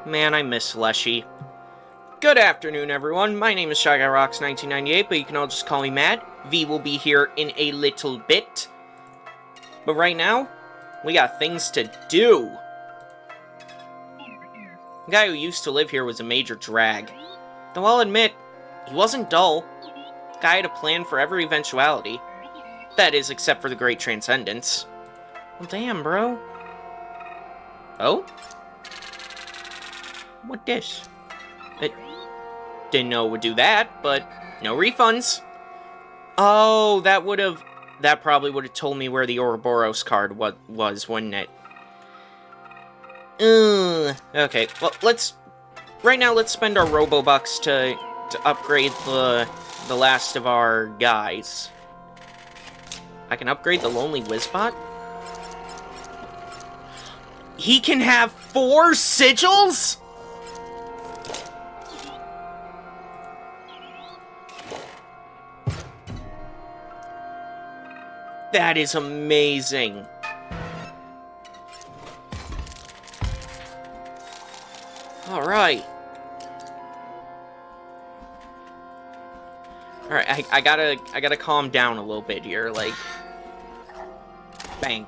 Man, I miss Leshy. Good afternoon, everyone. My name is Shy Guy Rocks 1998, but you can all just call me Matt. V will be here in a little bit. But right now, we got things to do. The guy who used to live here was a major drag. Though I'll admit, he wasn't dull. The guy had a plan for every eventuality. That is, except for the Great Transcendence. Well, damn, bro. Oh? What this? It didn't know it would do that, but no refunds. Oh, that probably would have told me where the Ouroboros card was, wouldn't it? Okay, well, right now, let's spend our Robobucks to upgrade the last of our guys. I can upgrade the Lonely Wizbot? He can have 4 sigils?! That is amazing. Alright. Alright, I gotta calm down a little bit here, like... Bang.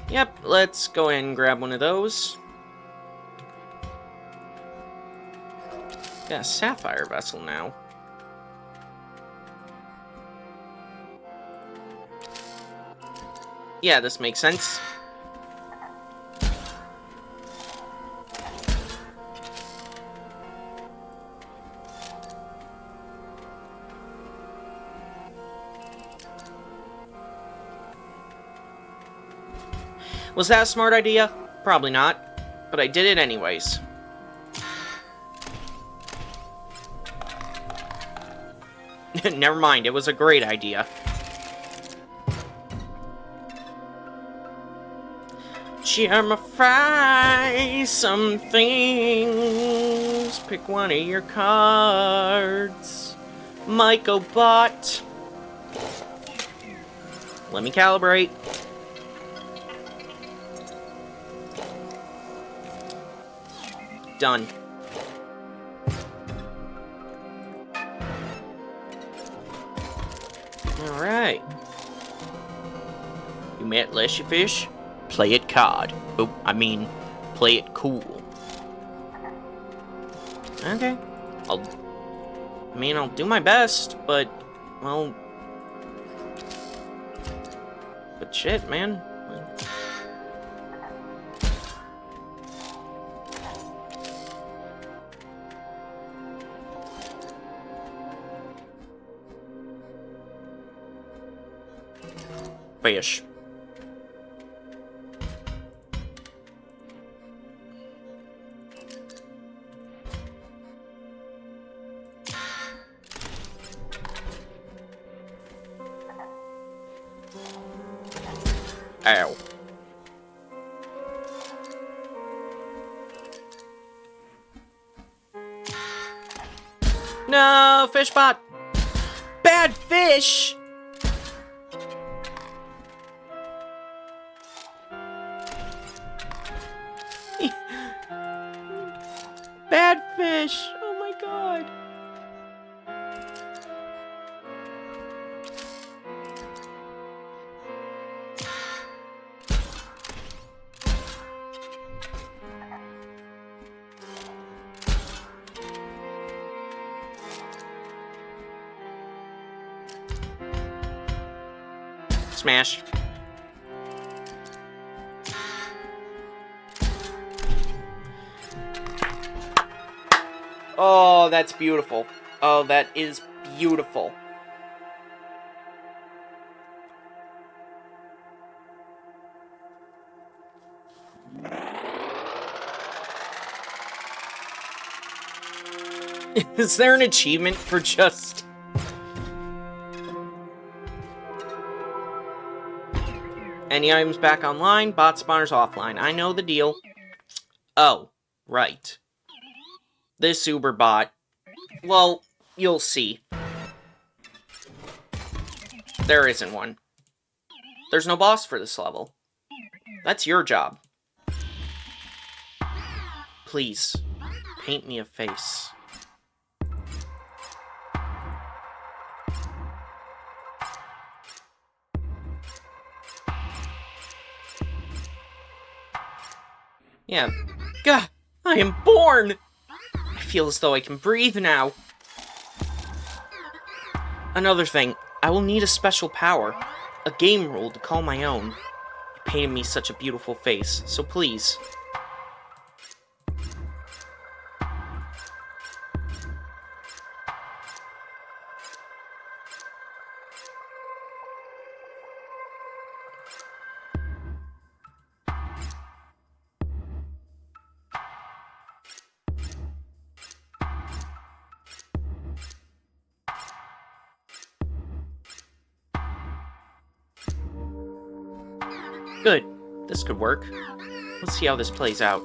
Yep, let's go ahead and grab one of those. Got a sapphire vessel now. Yeah, this makes sense. Was that a smart idea? Probably not, but I did it anyways. Never mind, it was a great idea. Gemify some things. Pick one of your cards. Mycobot. Let me calibrate. Done. Alright. You met Leshy Fish? Play it card. Oh, I mean, play it cool. Okay. I'll do my best, but, well... But shit, man. Fish. Ow. No, Fishbot! Bad fish! Bad fish! Oh my god! Smash. Oh, that's beautiful. Oh, that is beautiful. Is there an achievement for just... Any items back online, bot spawners offline. I know the deal. Oh, right. This Uber bot. Well, you'll see. There isn't one. There's no boss for this level. That's your job. Please, paint me a face. Yeah. Gah! I am born! I feel as though I can breathe now. Another thing, I will need a special power. A game rule to call my own. You painted me such a beautiful face, so please. Good. This could work. Let's see how this plays out.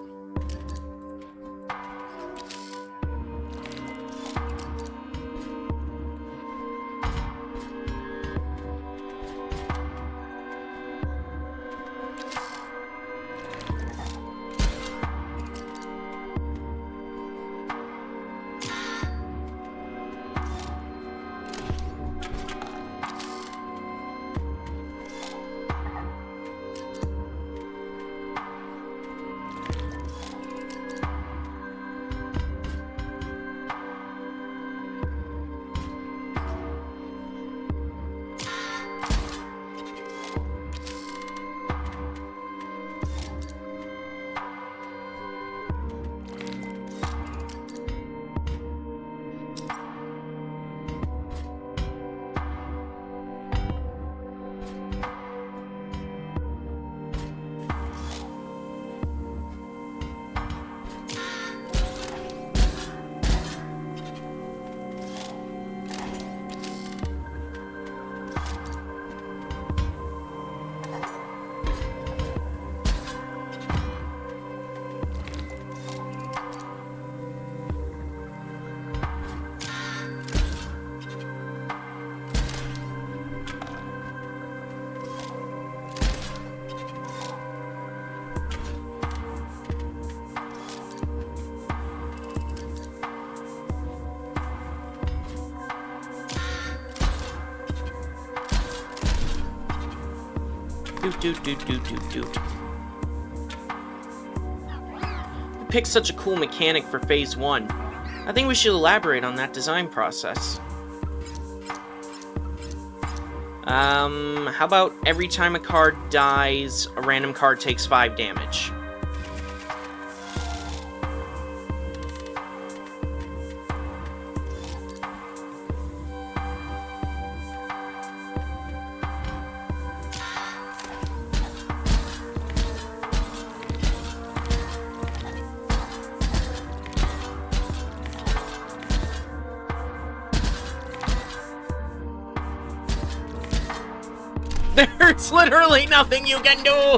Doot. You picked such a cool mechanic for Phase 1. I think we should elaborate on that design process. How about every time a card dies, a random card takes 5 damage? There's literally nothing you can do!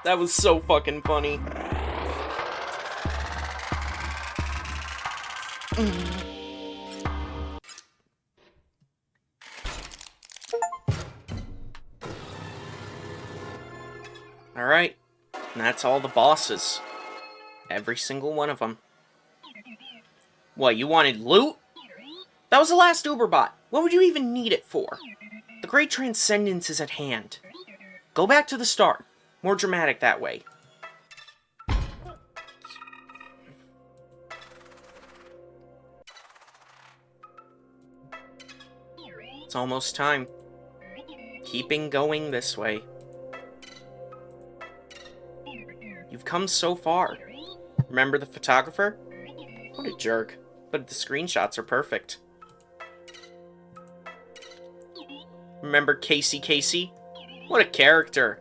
That was so fucking funny. Alright, and that's all the bosses. Every single one of them. What, you wanted loot? That was the last Uberbot. What would you even need it for? The Great Transcendence is at hand. Go back to the start. More dramatic that way. It's almost time. Keeping going this way. You've come so far. Remember the photographer? What a jerk. But the screenshots are perfect. Remember Casey? What a character.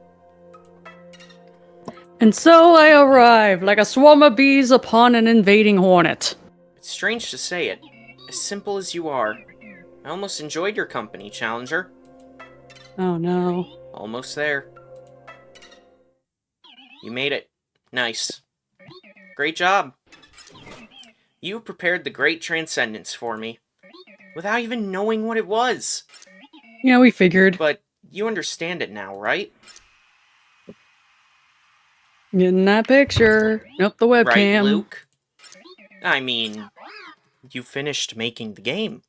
And so I arrived, like a swarm of bees upon an invading hornet. It's strange to say it. As simple as you are. I almost enjoyed your company, Challenger. Oh no. Almost there. You made it. Nice. Great job. You prepared the Great Transcendence for me, without even knowing what it was. Yeah, we figured. But you understand it now, right? Getting that picture. Nope, the webcam. Right, Luke? I mean, you finished making the game.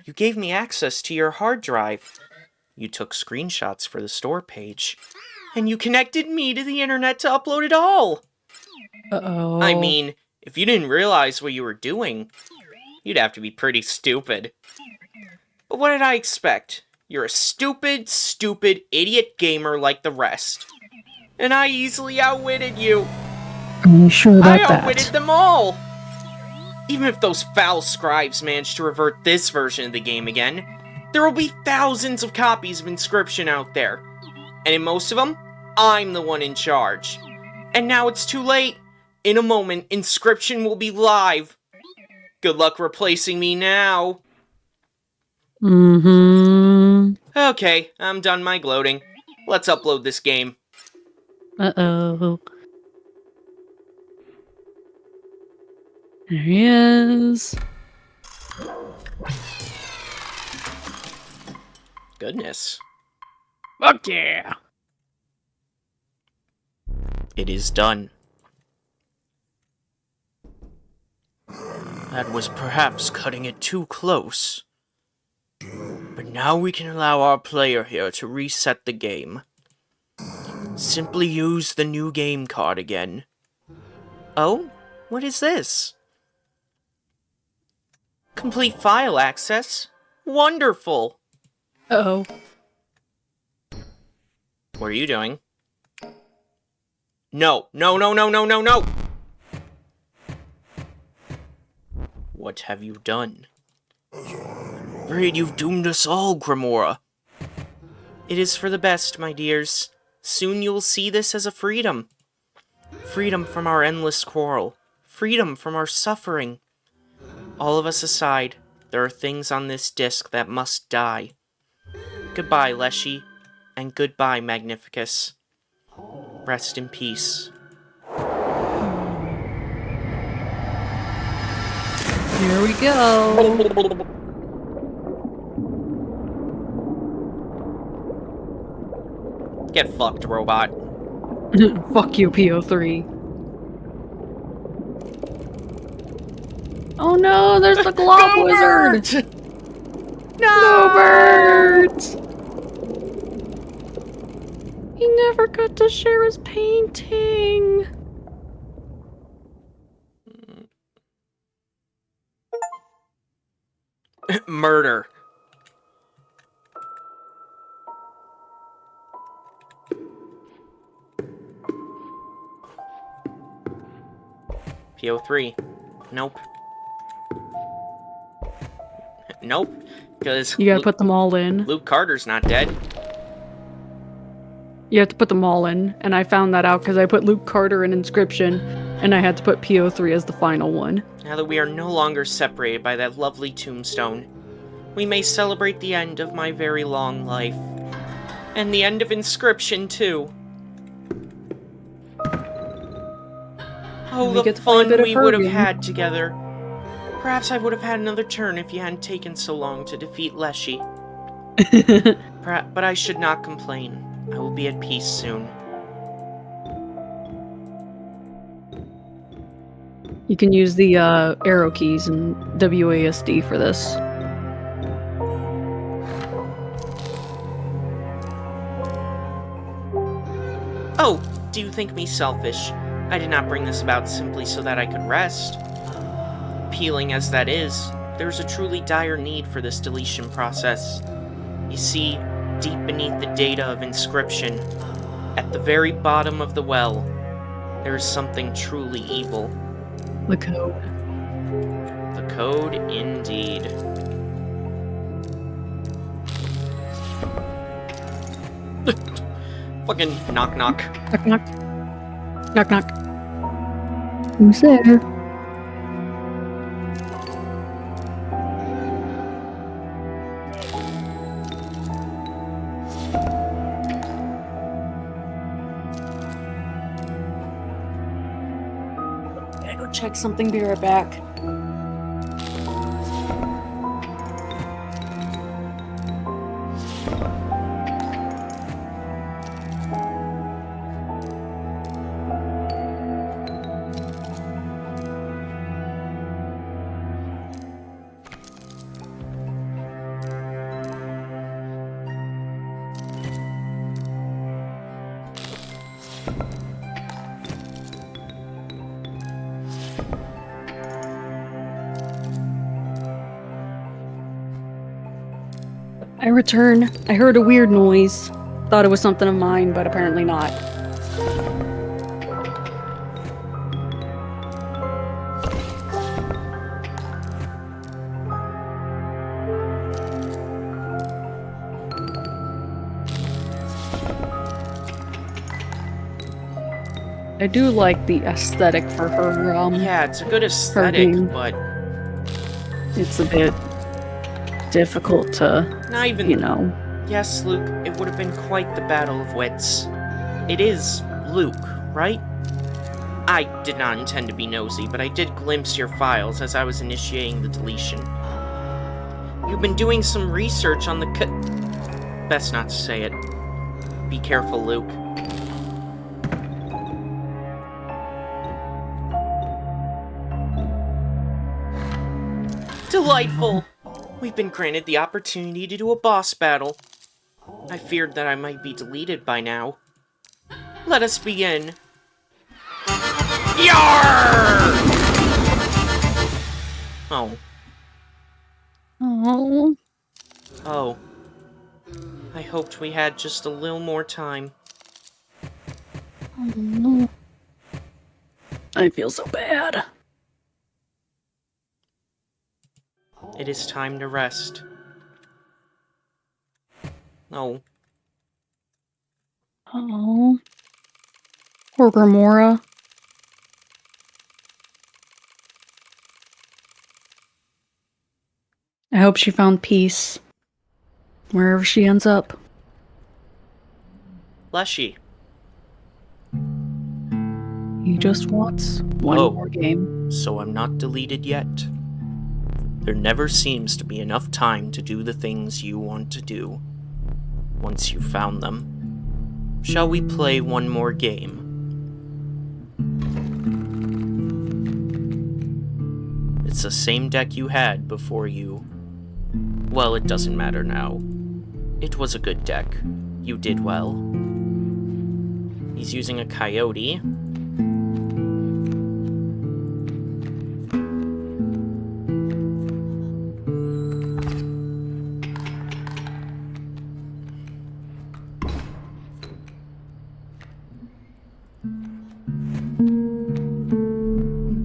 You gave me access to your hard drive. You took screenshots for the store page. And you connected me to the internet to upload it all! Uh-oh. I mean, if you didn't realize what you were doing, you'd have to be pretty stupid. But what did I expect? You're a stupid, idiot gamer like the rest. And I easily outwitted you. Are you sure about I that? outwitted them all! Even if those foul scribes manage to revert this version of the game again, there will be thousands of copies of Inscryption out there. And in most of them, I'm the one in charge. And now it's too late. In a moment, Inscryption will be live. Good luck replacing me now. Mm-hmm. Okay, I'm done my gloating. Let's upload this game. Uh-oh. There he is. Goodness. Fuck yeah. It is done. That was perhaps cutting it too close. But now we can allow our player here to reset the game. Simply use the new game card again. Oh? What is this? Complete file access? Wonderful! Uh-oh. What are you doing? No! No, no, no, no, no, no! What have you done? I'm afraid you've doomed us all, Grimora. It is for the best, my dears. Soon you will see this as a freedom. Freedom from our endless quarrel. Freedom from our suffering. All of us aside, there are things on this disc that must die. Goodbye, Leshy, and goodbye, Magnificus. Rest in peace. Here we go. Get fucked, robot. Fuck you, PO3. Oh no, there's the Glob Wizard! No, Bert! He never got to share his painting. Murder. PO3. Nope. Nope. Because You gotta put them all in. Luke Carter's not dead. You have to put them all in, and I found that out because I put Luke Carter in Inscryption, and I had to put PO3 as the final one. Now that we are no longer separated by that lovely tombstone, we may celebrate the end of my very long life. And the end of Inscryption, too. Oh, We the get to play a fun bit of we would have Herbian. had together. Perhaps I would have had another turn if you hadn't taken so long to defeat Leshy. But I should not complain. I will be at peace soon. You can use the arrow keys and WASD for this. Oh, do you think me selfish? I did not bring this about simply so that I could rest. Appealing as that is, there's a truly dire need for this deletion process. You see, deep beneath the data of Inscryption, at the very bottom of the well, there is something truly evil. The code. The code, indeed. Fucking knock knock. Knock knock. Knock knock. Who's there? check something, be right back. I return. I heard a weird noise. Thought it was something of mine, but apparently not. I do like the aesthetic for her, Yeah, it's a good aesthetic, game. but It's a bit difficult to, not even... you know. Yes, Luke, it would have been quite the battle of wits. It is Luke, right? I did not intend to be nosy, but I did glimpse your files as I was initiating the deletion. You've been doing some research on the Best not to say it. Be careful, Luke. Delightful! We've been granted the opportunity to do a boss battle. I feared that I might be deleted by now. Let us begin. Yarr! Oh. Oh. Oh. I hoped we had just a little more time. Oh. I feel so bad. It is time to rest. Oh. Oh. Poor Grimora. I hope she found peace. Wherever she ends up. Leshy. He just wants one more game. So I'm not deleted yet. There never seems to be enough time to do the things you want to do. Once you've found them. Shall we play one more game? It's the same deck you had before you... Well, it doesn't matter now. It was a good deck. You did well. He's using a coyote.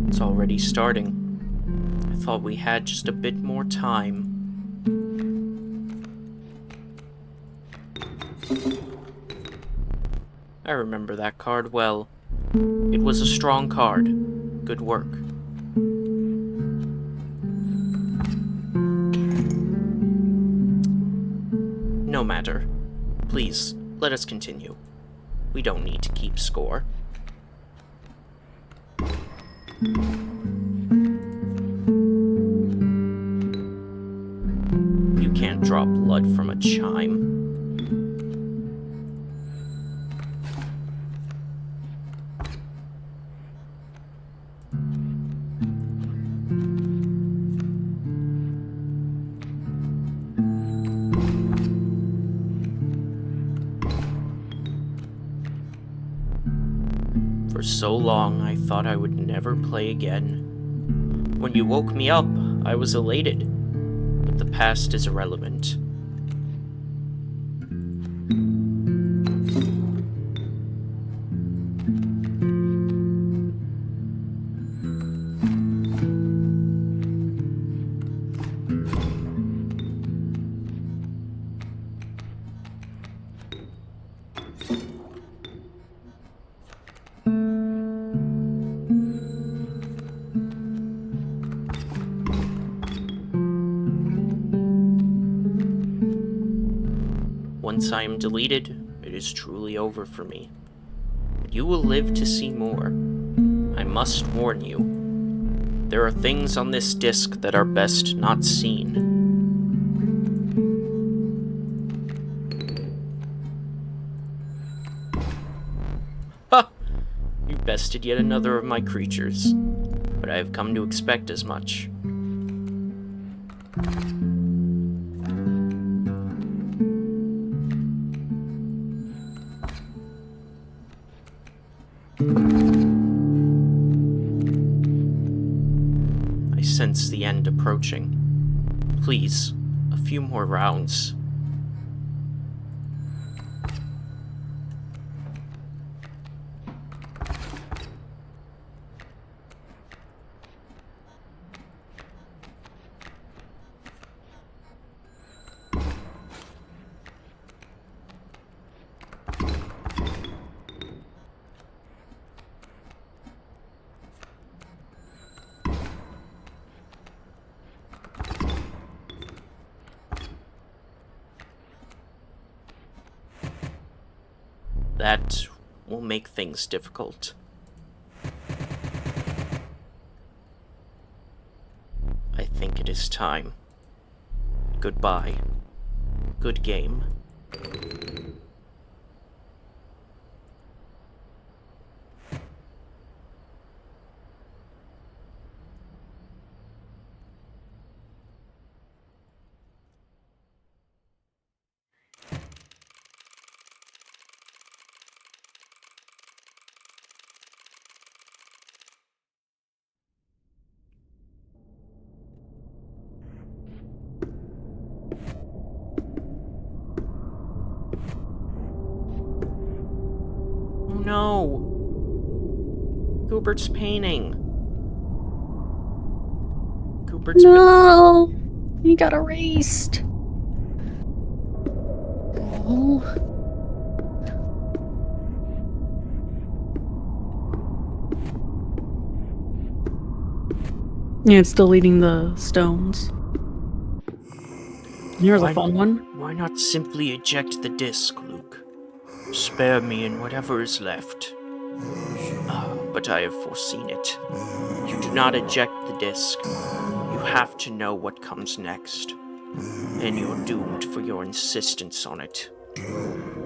It's already starting. I thought we had just a bit more time. I remember that card well. It was a strong card. Good work. No matter. Please, let us continue. We don't need to keep score. You can't draw blood from a chime. For so long, I thought I would never play again. When you woke me up, I was elated, but the past is irrelevant. Once I am deleted, it is truly over for me. But you will live to see more. I must warn you, There are things on this disc that are best not seen. Ha! You bested yet another of my creatures, but I have come to expect as much. I sense the end approaching. Please, a few more rounds. That will make things difficult. I think it is time. Goodbye. Good game. Oh no! Goobert's painting. Goobert's No! He got erased. Oh. Yeah, it's deleting the stones. Here's a fun one. Why not simply eject the disc, Luke? Spare me in whatever is left. But I have foreseen it. You do not eject the disc. You have to know what comes next. And you're doomed for your insistence on it.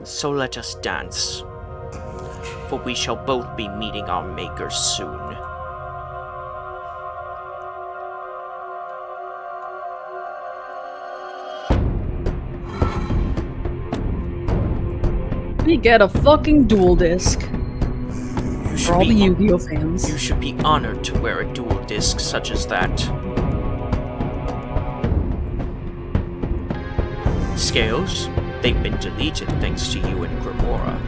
So let us dance. For we shall both be meeting our makers soon. We get a fucking dual disc. For all the Yu-Gi-Oh fans. You should be honored to wear a dual disc such as that. Scales, they've been deleted thanks to you and Grimora.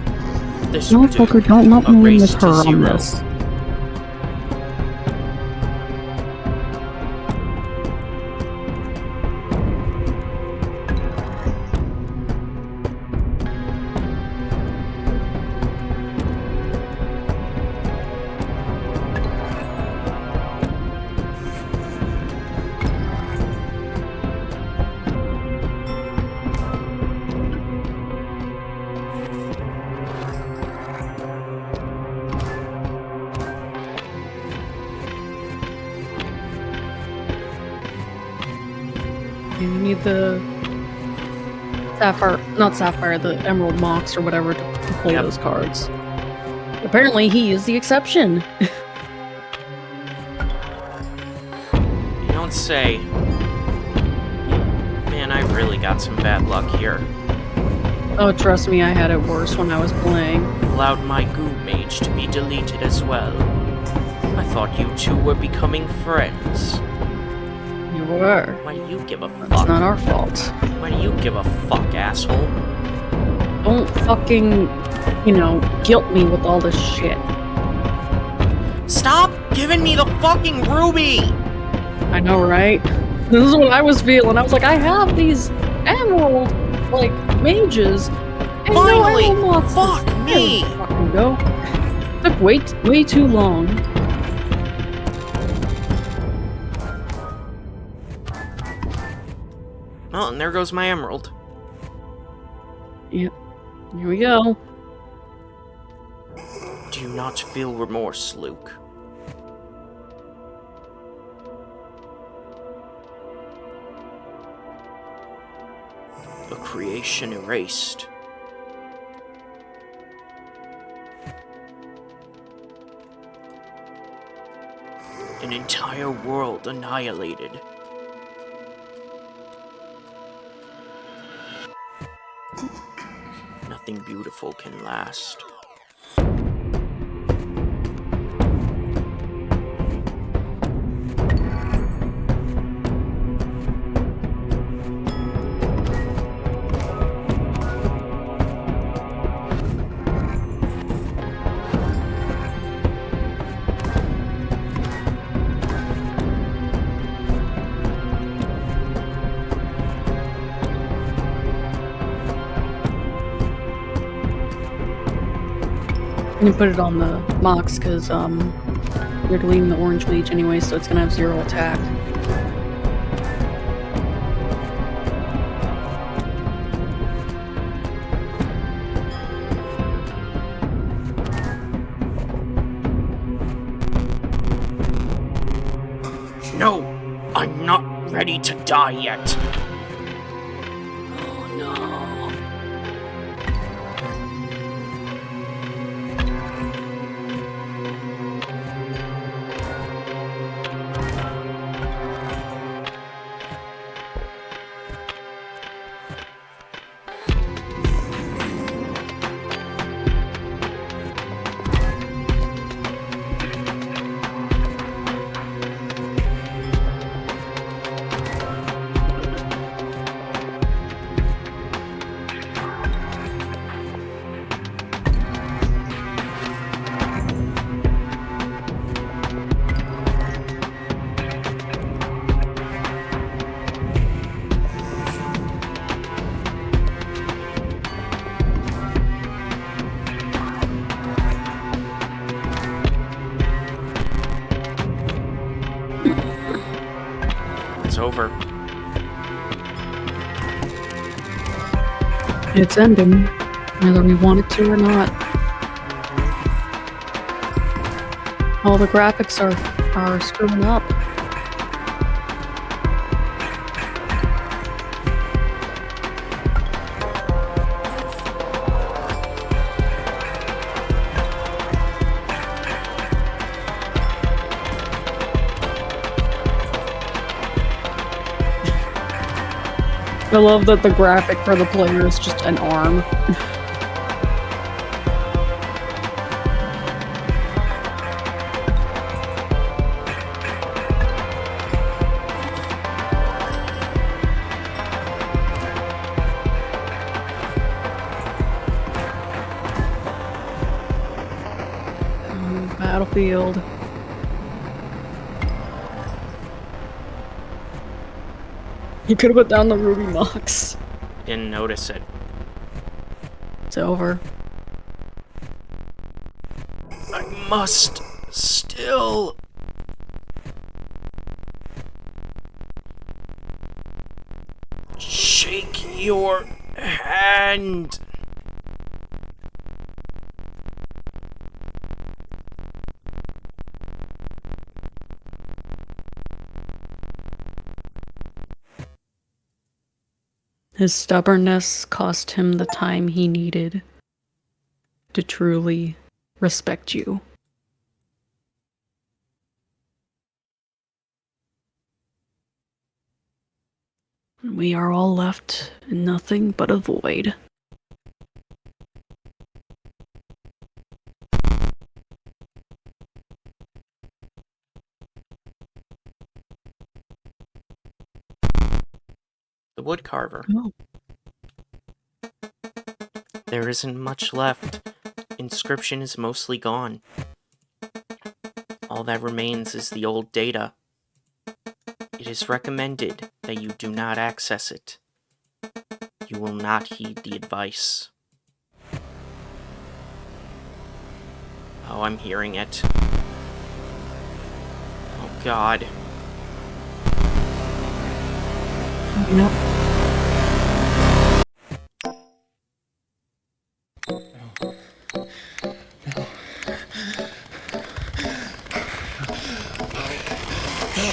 This will do. Motherfucker, don't lump me in Erase with to her on zero. this. You need the Sapphire, the Emerald Mox or whatever to play those cards. Apparently he is the exception. You don't say. Man, I really got some bad luck here. Oh, trust me, I had it worse when I was playing. Allowed my goo mage to be deleted as well. I thought you two were becoming friends. You were. Why do you give a fuck? It's not our fault. Why do you give a fuck, asshole? Don't fucking, guilt me with all this shit. Stop giving me the fucking ruby! I know, right? This is what I was feeling. I was like, I have these emerald, mages. And Finally! no emerald moxes. Fuck me! There we fucking go. Took way too long. Oh, and there goes my emerald. Yep. Here we go. Do you not feel remorse, Luke? creation erased. An entire world annihilated. Nothing beautiful can last. You can put it on the Mox because you're deleting the orange mage anyway, so it's gonna have 0 attack. No, I'm not ready to die yet. Oh no. It's over. It's ending, whether we want it to or not. All the graphics are screwing up. I love that the graphic for the player is just an arm. Battlefield. You could have put down the Ruby Mox. Didn't notice it. It's over. I must still... shake your hand. His stubbornness cost him the time he needed to truly respect you. We are all left in nothing but a void. The woodcarver. Oh. There isn't much left. Inscryption is mostly gone. All that remains is the old data. It is recommended that you do not access it. You will not heed the advice. Oh, I'm hearing it. Oh, God. Nope.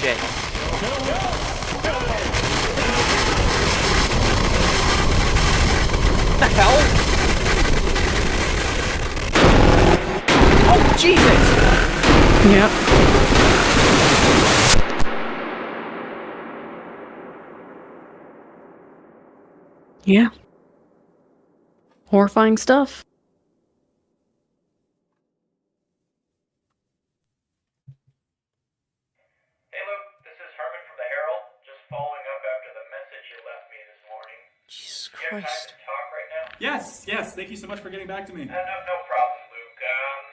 Shit. hell? Oh, Jesus! Yep. Yeah. Horrifying stuff. Hey Luke, this is Herman from the Herald. Just following up after the message you left me this morning. Jesus Do you have time Christ. to talk right now? Yes, thank you so much for getting back to me. No problem, Luke.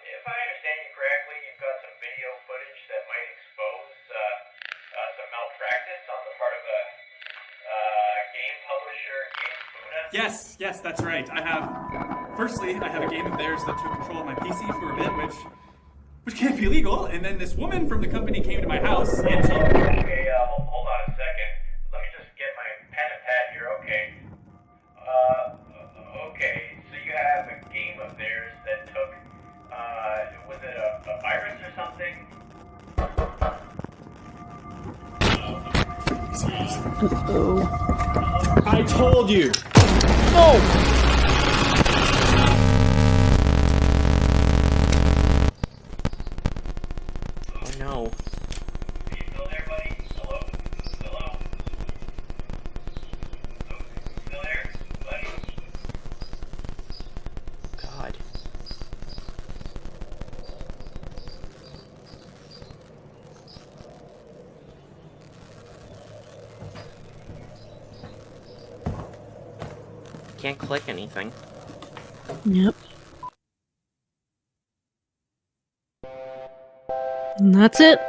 If I understand you correctly, you've got some video footage that might expose some malpractice on the part of a game publisher, Game Funa. Yes, that's right. Firstly, I have a game of theirs that took control of my PC for a bit, which can't be legal. And then this woman from the company came to my house, and she... Okay, hold on a second. Let me just get my pen and pad here, okay. Okay, so you have a game of theirs that took, was it a virus or something? Uh-oh. I told you! No! Oh no. Are you still there, buddy? Hello? Hello? Luke, still there, buddy? God. Can't click anything. Yep. And that's it.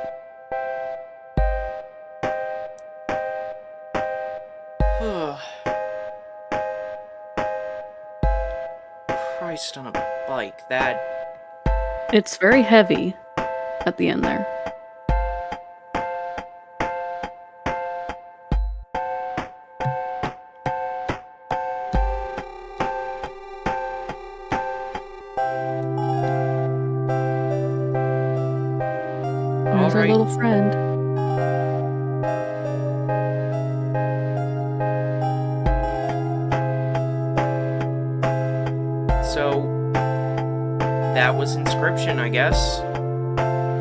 Christ on a bike. That... It's very heavy at the end there. There's our Alright. little friend. So... that was Inscryption, I guess.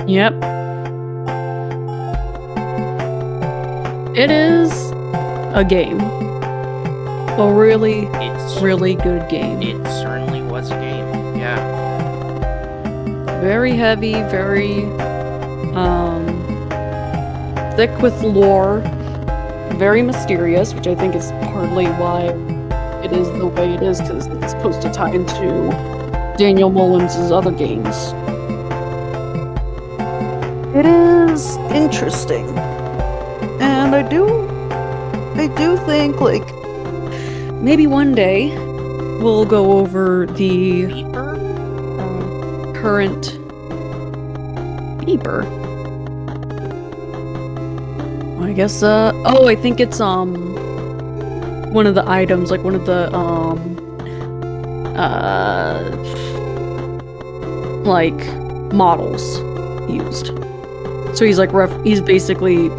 Yep. It is a game. A really, It's... really good game. It certainly was a game, yeah. Very heavy, very thick with lore, very mysterious, which I think is partly why it is the way it is, because it's supposed to tie into Daniel Mullins' other games. It is interesting, and I do think, like, maybe one day we'll go over the Beeper? current Beeper. I guess, oh, I think it's, one of the items, like one of the, like, models used. So he's, like, he's basically,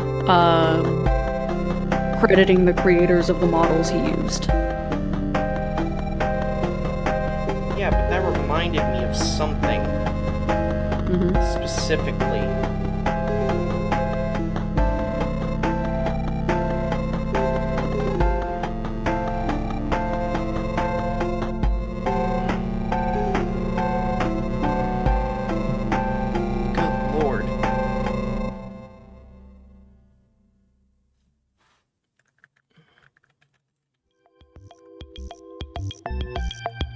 crediting the creators of the models he used. Yeah, but that reminded me of something specifically. Good lord.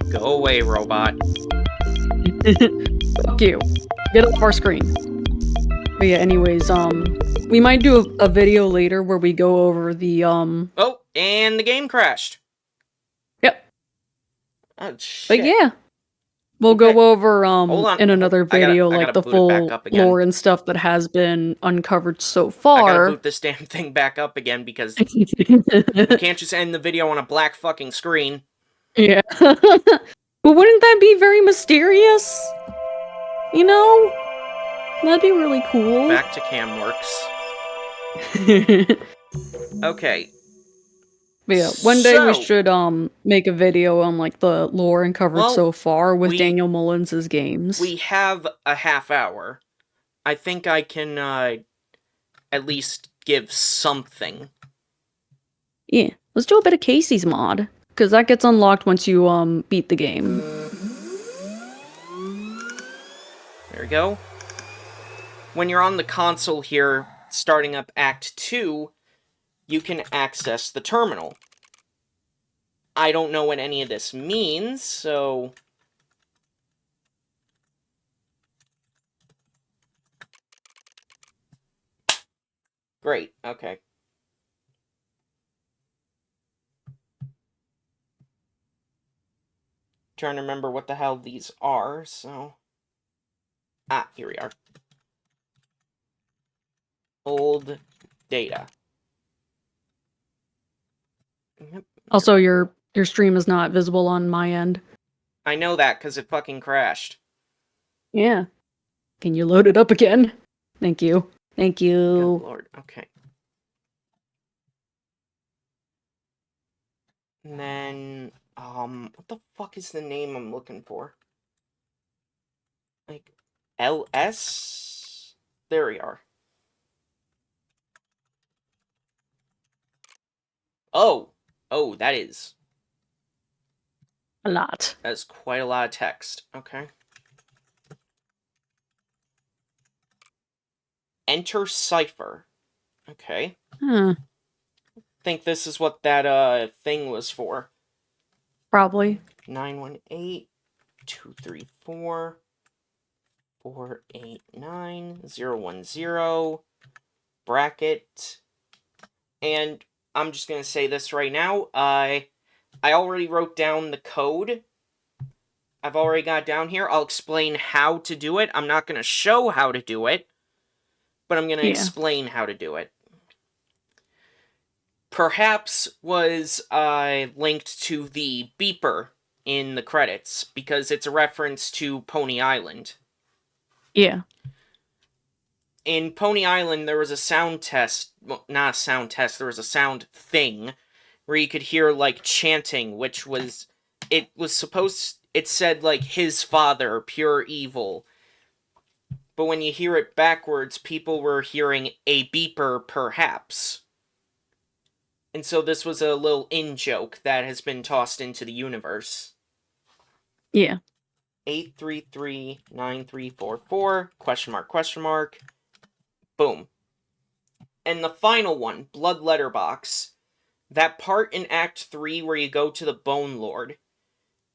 Go away, robot. Fuck you. Get off our screen. But yeah, anyways, we might do a video later where we go over the, Oh, and the game crashed. Yep. Oh, shit. But yeah. We'll Okay. go over, Hold on. in another I gotta- video, I like, gotta the boot it back full up again. lore and stuff that has been uncovered so I gotta far. boot this damn thing back up again because you can't just end the video on a black fucking screen. Yeah. But wouldn't that be very mysterious? You know? That'd be really cool. Back to Camworks. Okay. But yeah, one day we So- should make a video on like the lore uncovered Well, so far with we- Daniel Mullins' games. We have a half hour. I think I can at least give something. Yeah, let's do a bit of Casey's mod, because that gets unlocked once you beat the game. There we go. When you're on the console here, starting up Act 2, you can access the terminal. I don't know what any of this means, so... Great, okay. Trying to remember what the hell these are, so... Ah, here we are. Old data. Yep. Also, your stream is not visible on my end. I know that, because it fucking crashed. Yeah. Can you load it up again? Thank you. Thank Good you. lord, okay. And then, what the fuck is the name I'm looking for? Like, LS? There we are. Oh! Oh, that is A lot. quite a lot of text. Okay. Enter cipher. Okay. Huh. Think this is what that, thing was for. Probably. 918-234-489-010 bracket. And I'm just gonna say this right now. I already wrote down the code. I've already got it down here. I'll explain how to do it. I'm not gonna show how to do it, but I'm gonna explain how to do it. Perhaps was linked to the beeper in the credits, because it's a reference to Pony Island. Yeah. In Pony Island, there was a sound test, well, not a sound test, there was a sound thing, where you could hear, like, chanting, which was, it said, like, his father, pure evil. But when you hear it backwards, people were hearing a beeper, perhaps. And so this was a little in-joke that has been tossed into the universe. Yeah. 833-9344, question mark, question mark. Boom. And the final one, Blood Letterbox. That part in Act 3 where you go to the Bone Lord,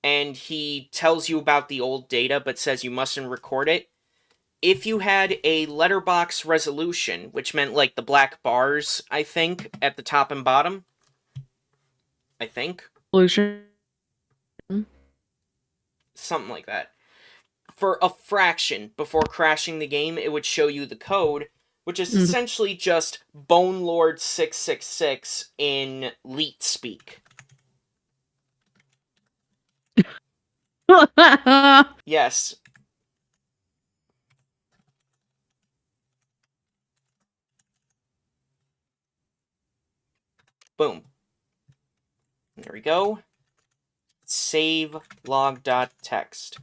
and he tells you about the old data, but says you mustn't record it. If you had a letterbox resolution, which meant, like, the black bars, I think, at the top and bottom. I think. Solution. Something like that. For a fraction before crashing the game, it would show you the code, which is essentially just Bone Lord 666 in Leet speak. Yes. Boom. There we go. Save log.txt.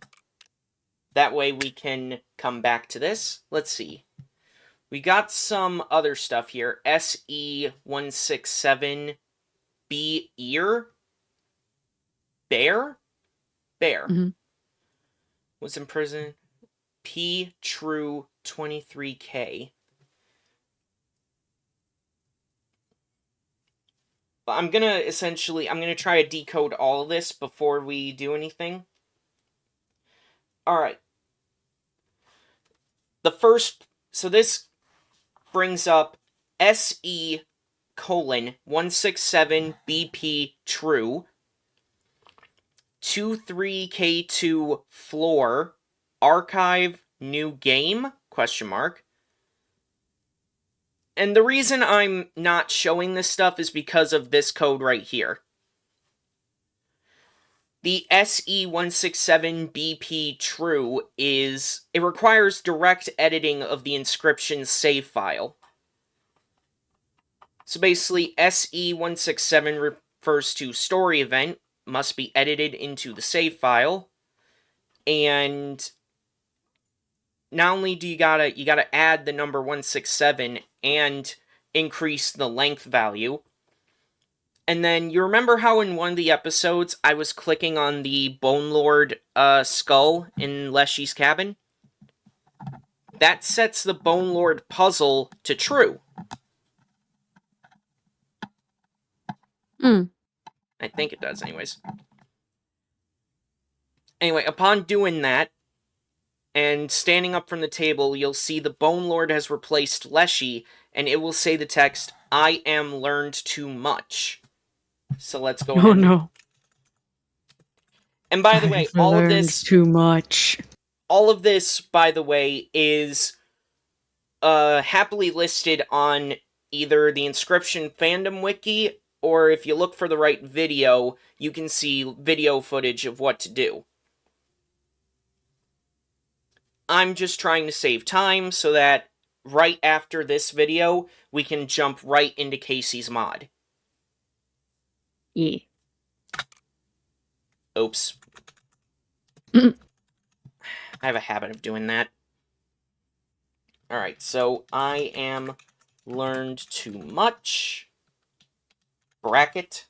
That way we can come back to this. Let's see. We got some other stuff here. SE167 B ear. Bear? Bear. Was in prison. P true 23K. I'm gonna try to decode all of this before we do anything. Alright. So this brings up SE colon 167 BP true 23K2 floor archive new game question mark. And the reason I'm not showing this stuff is because of this code right here. The SE167BP true it requires direct editing of the Inscryption save file. So basically, SE167 refers to story event, must be edited into the save file. And not only do you gotta add the number 167 and increase the length value. And then you remember how in one of the episodes I was clicking on the Bone Lord skull in Leshy's cabin? That sets the Bone Lord puzzle to true. I think it does, anyways. Anyway, upon doing that, and standing up from the table, you'll see the Bone Lord has replaced Leshy, and it will say the text, "I am learned too much." So let's go ahead. Oh no. And by the way, I've learned too much. All of this, by the way, is happily listed on either the Inscryption fandom wiki, or if you look for the right video, you can see video footage of what to do. I'm just trying to save time so that right after this video, we can jump right into Casey's mod. Yeah. Oops. I have a habit of doing that. Alright, so I am learned too much. Bracket.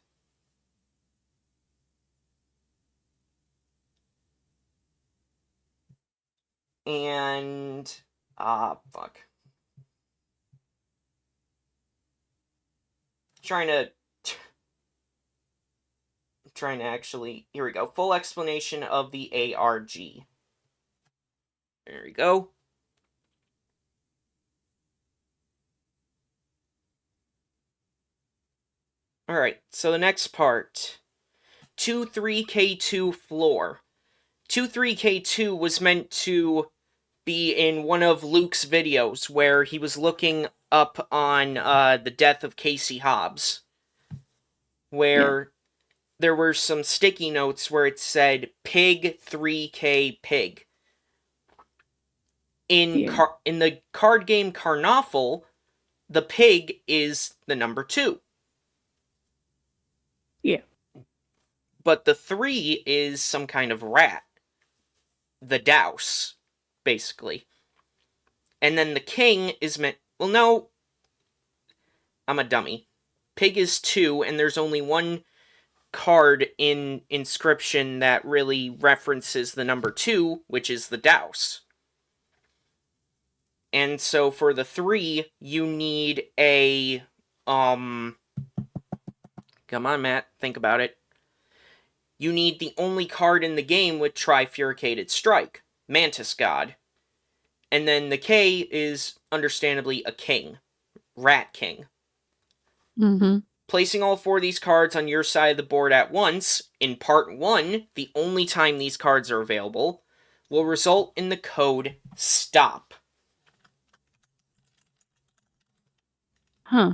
And... fuck. Trying to actually... Here we go. Full explanation of the ARG. There we go. Alright, so the next part. 23K2 floor. 23K2 was meant to be in one of Luke's videos where he was looking up on the death of Casey Hobbs. Where there were some sticky notes where it said Pig 3K Pig. In the card game Carnoffle, the pig is the number 2. Yeah. But the 3 is some kind of rat. The Douse, basically. And then the king is meant... Well, no. I'm a dummy. Pig is 2, and there's only one card in Inscryption that really references the number 2, which is the Douse. And so for the 3, you need a... Come on, Matt. Think about it. You need the only card in the game with Trifurcated Strike. Mantis God. And then the K is, understandably, a king. Rat King. Mm-hmm. Placing all 4 of these cards on your side of the board at once, in Part 1, the only time these cards are available, will result in the code STOP. Huh.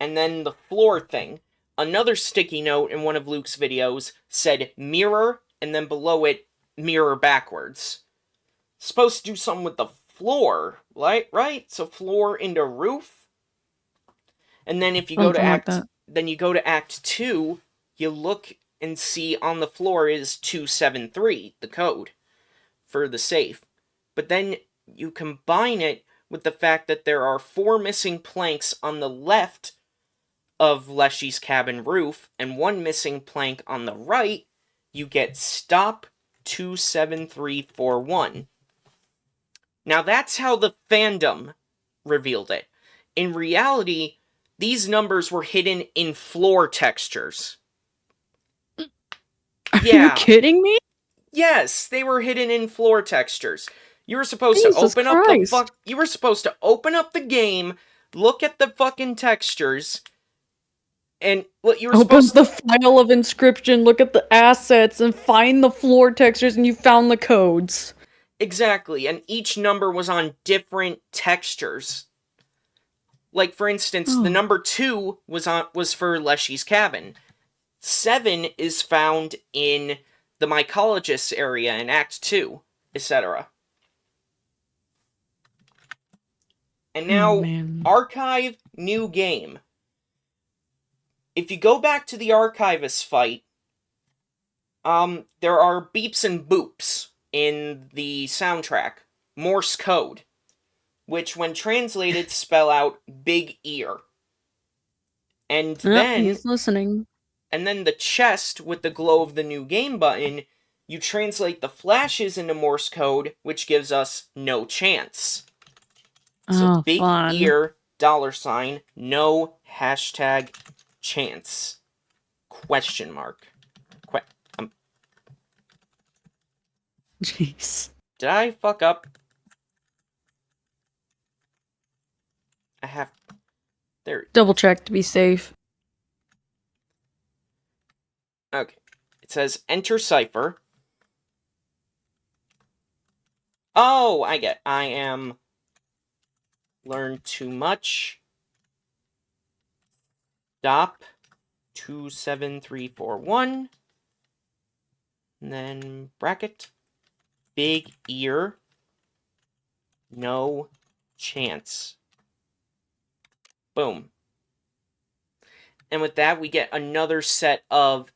And then the floor thing. Another sticky note in one of Luke's videos said mirror, and then below it, mirror backwards. Supposed to do something with the floor, right? So floor into roof. And then if you go to Act 2, you look and see on the floor is 273, the code for the safe. But then you combine it with the fact that there are 4 missing planks on the left of Leshy's cabin roof, and 1 missing plank on the right, you get Stop 27341. Now that's how the fandom revealed it. In reality, these numbers were hidden in floor textures. Are you kidding me? Yes, they were hidden in floor textures. You were supposed Jesus to open Christ. up the You were supposed to open up the game, look at the fucking textures, and what you were Open supposed the file of Inscryption, look at the assets, and find the floor textures, and you found the codes. Exactly, and each number was on different textures. Like, for instance, the number 2 was for Leshy's cabin. 7 is found in the mycologist's area in Act 2, etc. And now, man. archive, new game. If you go back to the Archivist fight, there are beeps and boops in the soundtrack. Morse code. Which, when translated, spell out big ear. And then... he's listening. And then the chest with the glow of the new game button, you translate the flashes into Morse code, which gives us no chance. So big fun. ear, $, no, hashtag, chance. Question mark. Jeez. Did I fuck up? I have... There. Double check to be safe. Okay. It says, enter cipher. Oh, I get. I am... Learn too much. Stop. 27341. And then bracket. Big ear. No chance. Boom. And with that, we get another set of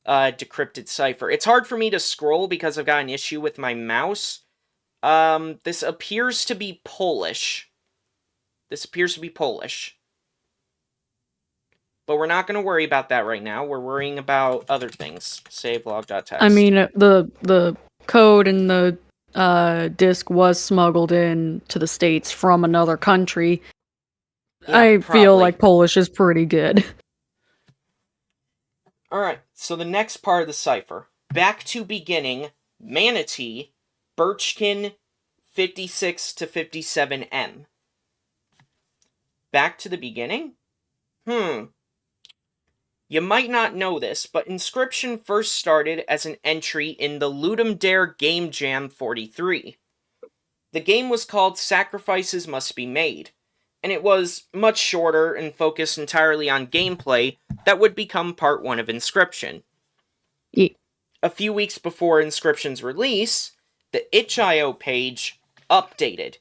decrypted cipher. It's hard for me to scroll because I've got an issue with my mouse. This appears to be Polish. But we're not going to worry about that right now. We're worrying about other things. Save log.txt. I mean, the code in the disc was smuggled in to the States from another country. Yeah, I probably. feel like Polish is pretty good. Alright, so the next part of the cipher. Back to beginning, Manatee, Birchkin 56 to 57M. Back to the beginning? You might not know this, but Inscryption first started as an entry in the Ludum Dare Game Jam 43. The game was called Sacrifices Must Be Made, and it was much shorter and focused entirely on gameplay that would become part 1 of Inscryption. Yeah. A few weeks before Inscryption's release, the itch.io page updated.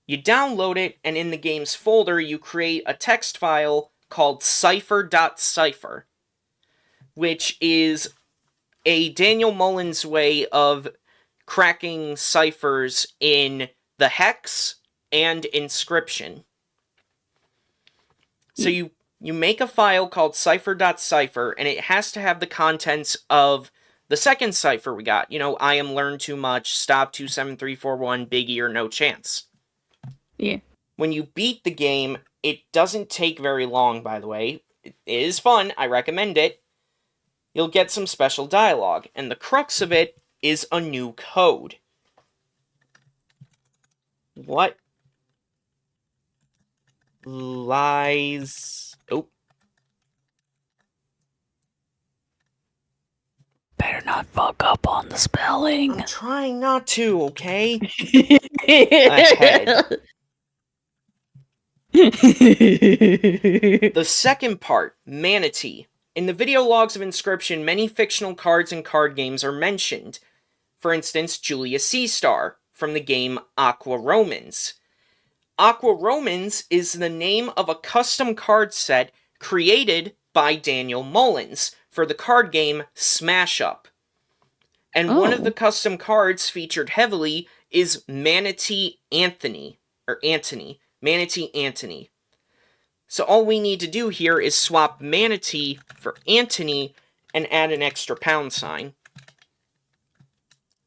You download it, and in the game's folder, you create a text file called cipher.cipher, which is a Daniel Mullins way of cracking ciphers in the Hex and Inscryption. So you make a file called cipher.cipher, and it has to have the contents of the second cipher we got. You know, I am learned too much, stop 27341, big ear, no chance. Yeah. When you beat the game, it doesn't take very long, by the way. It is fun, I recommend it. You'll get some special dialogue, and the crux of it is a new code. What lies... Oh. Better not fuck up on the spelling. I'm trying not to, okay? Ahead. The second part, Manatee. In the video logs of Inscryption, many fictional cards and card games are mentioned. For instance, Julius Seastar, from the game Aqua Romans. Aqua Romans is the name of a custom card set created by Daniel Mullins for the card game Smash Up. And one of the custom cards featured heavily is Manatee Anthony. Manatee Anthony. So all we need to do here is swap Manatee for Anthony and add an extra £,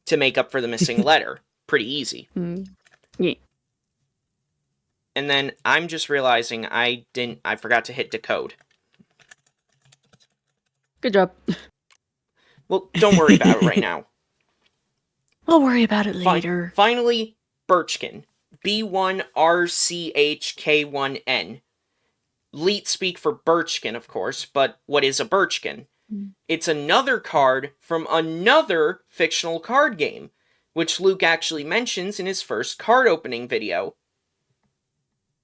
to make up for the missing letter. Pretty easy. Yeah. And then I'm just realizing I forgot to hit decode. Good job. Well, don't worry about it right now. I'll worry about it later. Finally, Birchkin. B1RCHK1N. Leet speak for Birchkin, of course, but what is a Birchkin? It's another card from another fictional card game, which Luke actually mentions in his first card opening video.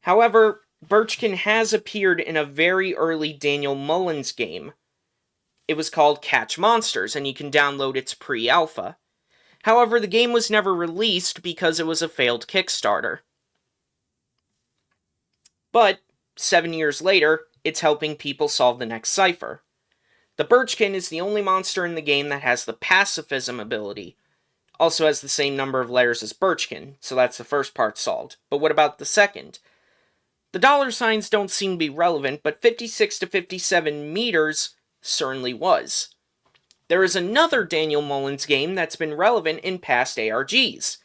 However, Birchkin has appeared in a very early Daniel Mullins game. It was called Catch Monsters, and you can download its pre-alpha. However, the game was never released because it was a failed Kickstarter. But 7 years later, it's helping people solve the next cipher. The Birchkin is the only monster in the game that has the pacifism ability. Also has the same number of layers as Birchkin, so that's the first part solved. But what about the second? The dollar signs don't seem to be relevant, but 56 to 57 meters certainly was. There is another Daniel Mullins game that's been relevant in past ARGs.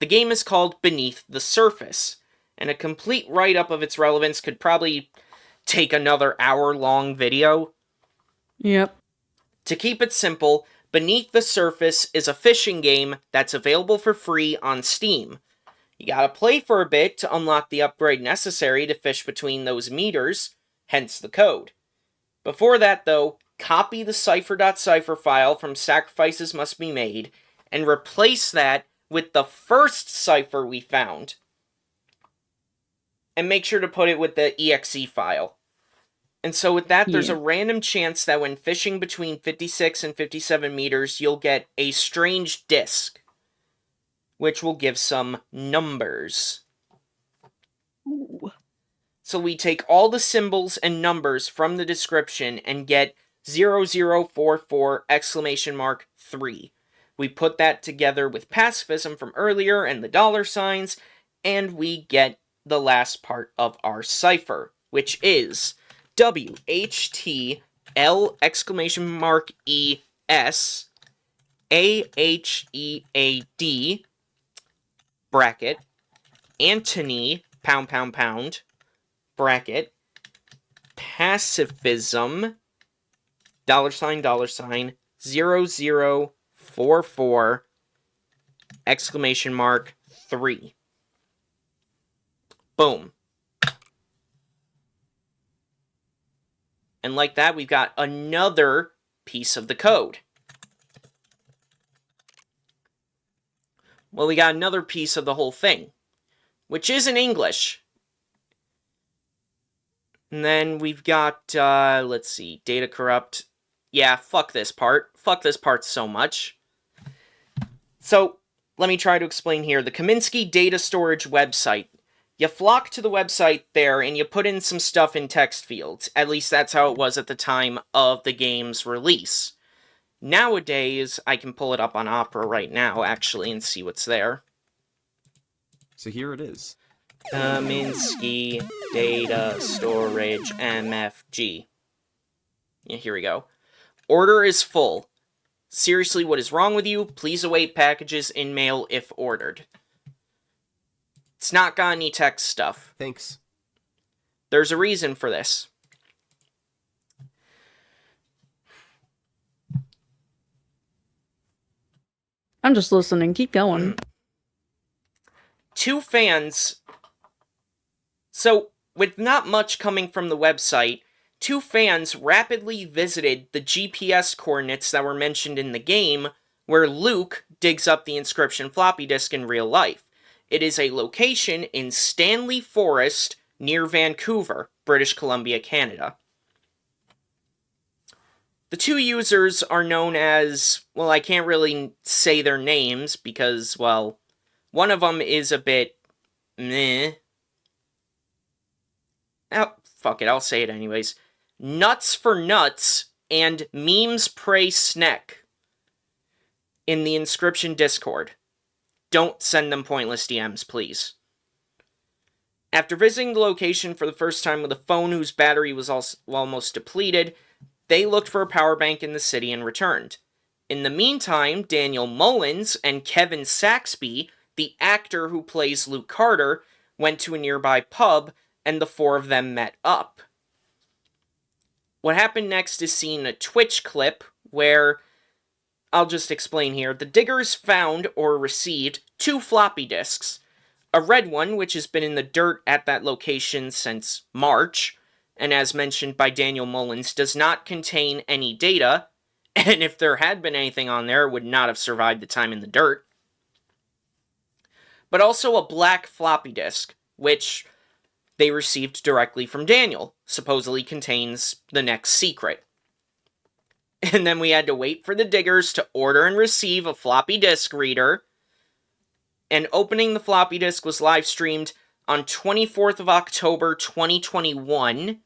The game is called Beneath the Surface, and a complete write-up of its relevance could probably take another hour-long video. Yep. To keep it simple, Beneath the Surface is a fishing game that's available for free on Steam. You gotta play for a bit to unlock the upgrade necessary to fish between those meters, hence the code. Before that, though, copy the cipher.cipher file from Sacrifices Must Be Made, and replace that with the first cipher we found. And make sure to put it with the exe file. And so with that, there's a random chance that when fishing between 56 and 57 meters, you'll get a strange disc, which will give some numbers. Ooh. So we take all the symbols and numbers from the description and get 0044 exclamation mark 3. We put that together with pacifism from earlier and the dollar signs, and we get the last part of our cipher, which is WHTL exclamation mark ES AHEAD bracket Antony pound pound pound bracket pacifism dollar sign 0044 exclamation mark 3. Boom. And like that, we've got another piece of the code. Well, we got another piece of the whole thing, which is in English. And then we've got, let's see, data corrupt. Yeah, fuck this part. Fuck this part so much. So, let me try to explain here. The Kaminsky Data Storage website. You flock to the website there, and you put in some stuff in text fields. At least that's how it was at the time of the game's release. Nowadays, I can pull it up on Opera right now, actually, and see what's there. So here it is. Kaminsky Data Storage MFG. Yeah, here we go. Order is full. Seriously, what is wrong with you? Please await packages in mail if ordered. It's not got any text stuff. Thanks. There's a reason for this. I'm just listening. Keep going. Two fans... So, with not much coming from the website, two fans rapidly visited the GPS coordinates that were mentioned in the game, where Luke digs up the Inscryption floppy disk in real life. It is a location in Stanley Forest, near Vancouver, British Columbia, Canada. The two users are known as, well, I can't really say their names because, well, one of them is a bit meh. Oh, fuck it, I'll say it anyways. Nuts for Nuts and Memes Pray Sneck in the Inscryption Discord. Don't send them pointless DMs, please. After visiting the location for the first time with a phone whose battery was almost depleted, they looked for a power bank in the city and returned. In the meantime, Daniel Mullins and Kevin Saxby, the actor who plays Luke Carter, went to a nearby pub, and the four of them met up. What happened next is seen in a Twitch clip where, I'll just explain here, the diggers found or received 2 floppy disks. A red one, which has been in the dirt at that location since March, and as mentioned by Daniel Mullins, does not contain any data, and if there had been anything on there, it would not have survived the time in the dirt. But also a black floppy disk, which they received directly from Daniel, supposedly contains the next secret. And then we had to wait for the diggers to order and receive a floppy disk reader, and opening the floppy disk was live streamed on 24th of October 2021,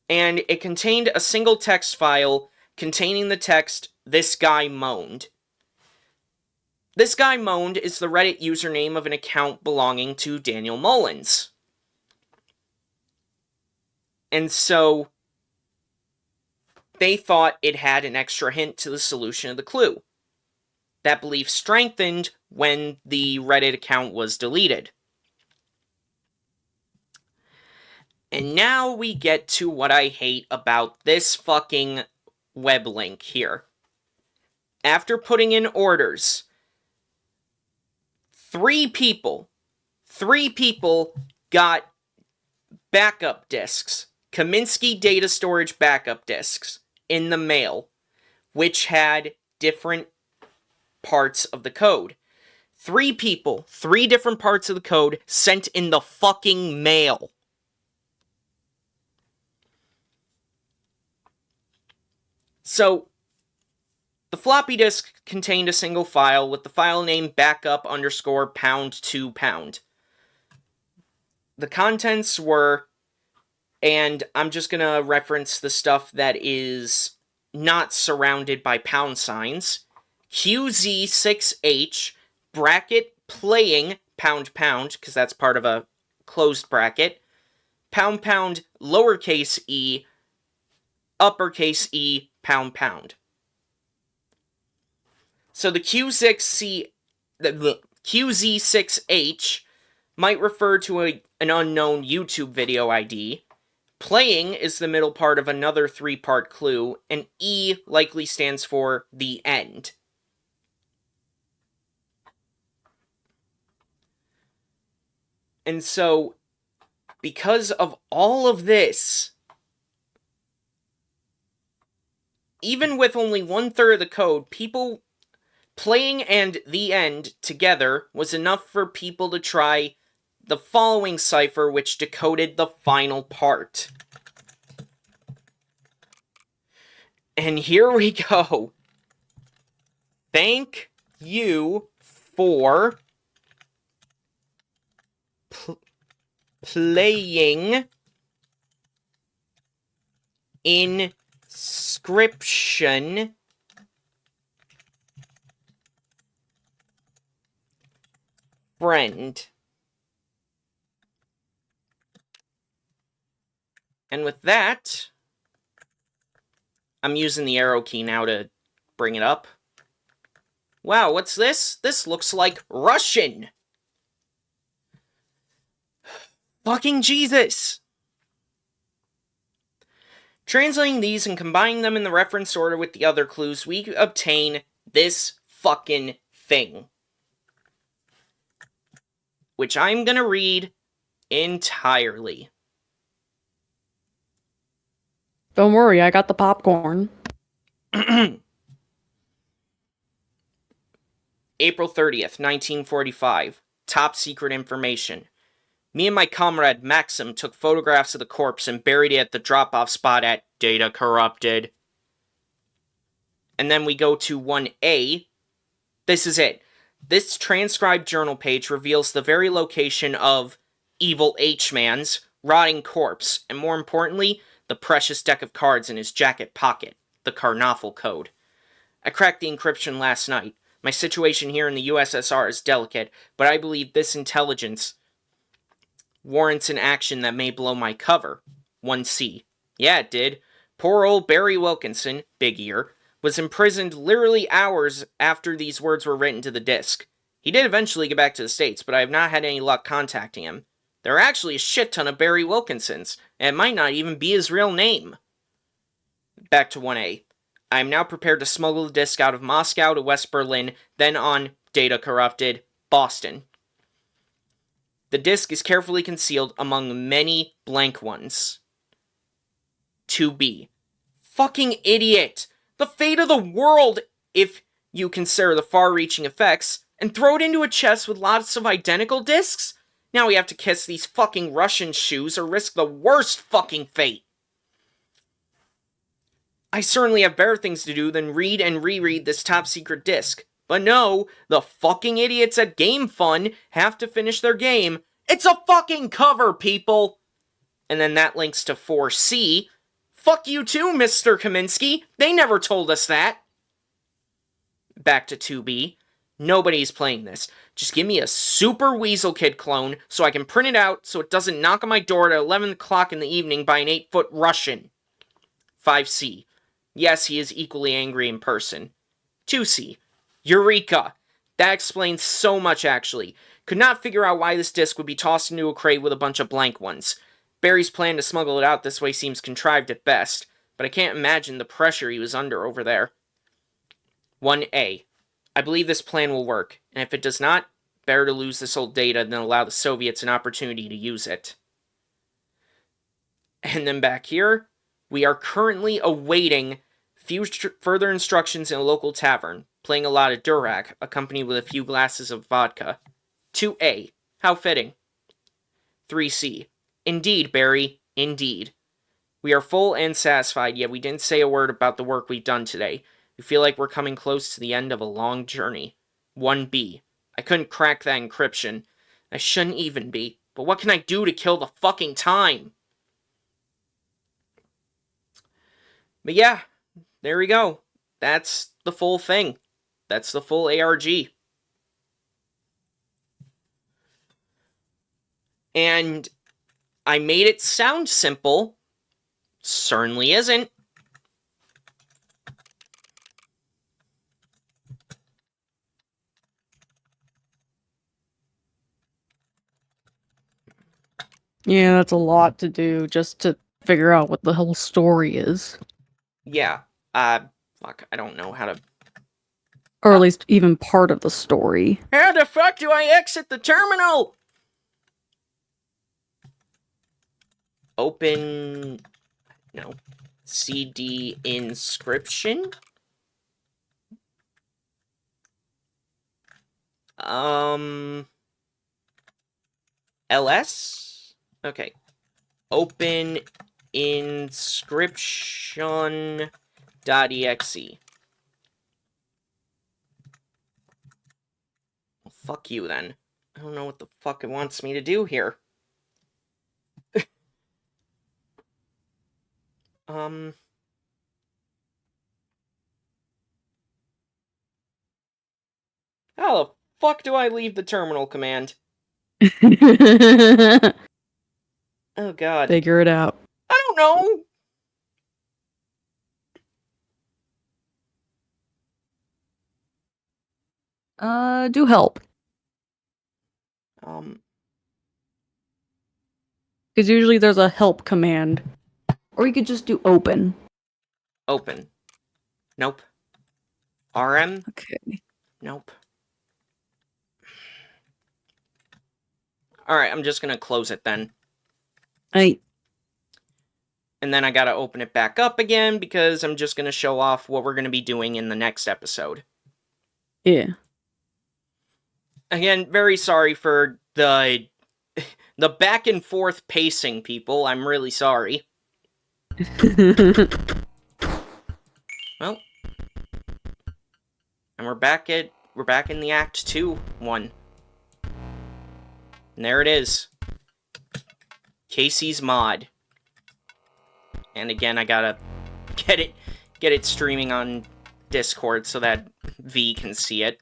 and it contained a single text file containing the text, "This guy moaned." This guy moaned is the Reddit username of an account belonging to Daniel Mullins. And so, they thought it had an extra hint to the solution of the clue. That belief strengthened when the Reddit account was deleted. And now we get to what I hate about this fucking web link here. After putting in orders, three people got backup disks, Kaminsky data storage backup disks, in the mail, which had different parts of the code. 3 people, 3 different parts of the code sent in the fucking mail. So, the floppy disk contained a single file with the file name backup_pound2pound. The contents were, and I'm just gonna reference the stuff that is not surrounded by pound signs, QZ6H, bracket, playing, pound, because that's part of a closed bracket, pound, lowercase e, uppercase e, pound. So the QZ6H might refer to an unknown YouTube video ID. Playing is the middle part of another 3-part clue, and E likely stands for the end. And so, because of all of this, even with only 1/3 of the code, people playing and the end together was enough for people to try the following cipher, which decoded the final part. And here we go. Thank you for playing Inscryption friend. And with that, I'm using the arrow key now to bring it up. Wow, what's this? This looks like Russian! Fucking Jesus! Translating these and combining them in the reference order with the other clues, we obtain this fucking thing. Which I'm gonna read entirely. Don't worry, I got the popcorn. April 30th, 1945. Top secret information. Me and my comrade Maxim took photographs of the corpse and buried it at the drop-off spot at Data Corrupted. And then we go to 1A. This is it. This transcribed journal page reveals the very location of Evil H-Man's rotting corpse, and more importantly, the precious deck of cards in his jacket pocket, the Karnaffel Code. I cracked the encryption last night. My situation here in the USSR is delicate, but I believe this intelligence warrants an action that may blow my cover. 1C. Yeah, it did. Poor old Barry Wilkinson, big ear, was imprisoned literally hours after these words were written to the disc. He did eventually get back to the States, but I have not had any luck contacting him. There are actually a shit ton of Barry Wilkinsons, and it might not even be his real name. Back to 1A. I am now prepared to smuggle the disc out of Moscow to West Berlin, then on Data Corrupted, Boston. The disc is carefully concealed among many blank ones. 2B. Fucking idiot! The fate of the world, if you consider the far-reaching effects, and throw it into a chest with lots of identical discs? Now we have to kiss these fucking Russian shoes or risk the worst fucking fate. I certainly have better things to do than read and reread this top-secret disc, but But no, the fucking idiots at Game Fun have to finish their game. It's a fucking cover, people! And then that links to 4C. Fuck you too, Mr. Kaminsky. They never told us that. Back to 2B. Nobody's playing this. Just give me a Super Weasel Kid clone so I can print it out so it doesn't knock on my door at 11 o'clock in the evening by an 8-foot Russian. 5C. Yes, he is equally angry in person. 2C. Eureka! That explains so much, actually. Could not figure out why this disc would be tossed into a crate with a bunch of blank ones. Barry's plan to smuggle it out this way seems contrived at best, but I can't imagine the pressure he was under over there. 1A. I believe this plan will work, and if it does not, better to lose this old data than allow the Soviets an opportunity to use it. And then back here, we are currently awaiting further instructions in a local tavern, playing a lot of Durak, accompanied with a few glasses of vodka. 2A. How fitting. 3C. Indeed, Barry. Indeed. We are full and satisfied, yet we didn't say a word about the work we've done today. We feel like we're coming close to the end of a long journey. 1B. I couldn't crack that encryption. I shouldn't even be. But what can I do to kill the fucking time? But yeah, there we go. That's the full thing. That's the full ARG. And I made it sound simple. Certainly isn't. Yeah, that's a lot to do just to figure out what the whole story is. Yeah. Fuck, I don't know how to... Or at least even part of the story. How the fuck do I exit the terminal? Open... No. CD Inscryption? LS? Okay. Open Inscryption.exe. Well, fuck you then. I don't know what the fuck it wants me to do here. How the fuck do I leave the terminal command? Oh god. Figure it out. I don't know! Do help. Because usually there's a help command. Or you could just do open. Open. Nope. RM? Okay. Nope. Alright, I'm just gonna close it then. And then I gotta open it back up again because I'm just gonna show off what we're gonna be doing in the next episode. Yeah. Again, very sorry for the back and forth pacing, people. I'm really sorry. Well. And we're back in the Act 2 one. And there it is. Casey's Mod. And again, I gotta get it streaming on Discord so that V can see it.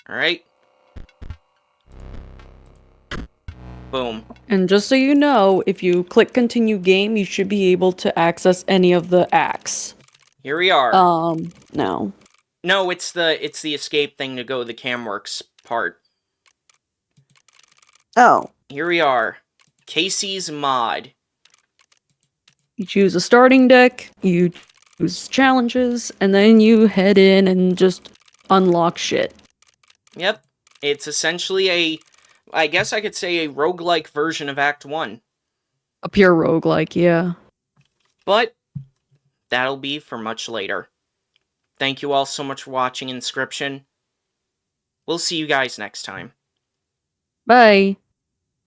Alright. Boom. And just so you know, if you click continue game, you should be able to access any of the acts. Here we are. No. No, it's the escape thing to go to the Camworks part. Oh. Here we are. Casey's Mod. You choose a starting deck, you choose challenges, and then you head in and just unlock shit. Yep. It's essentially I guess I could say a roguelike version of Act 1. A pure roguelike, yeah. But that'll be for much later. Thank you all so much for watching Inscryption. We'll see you guys next time. Bye.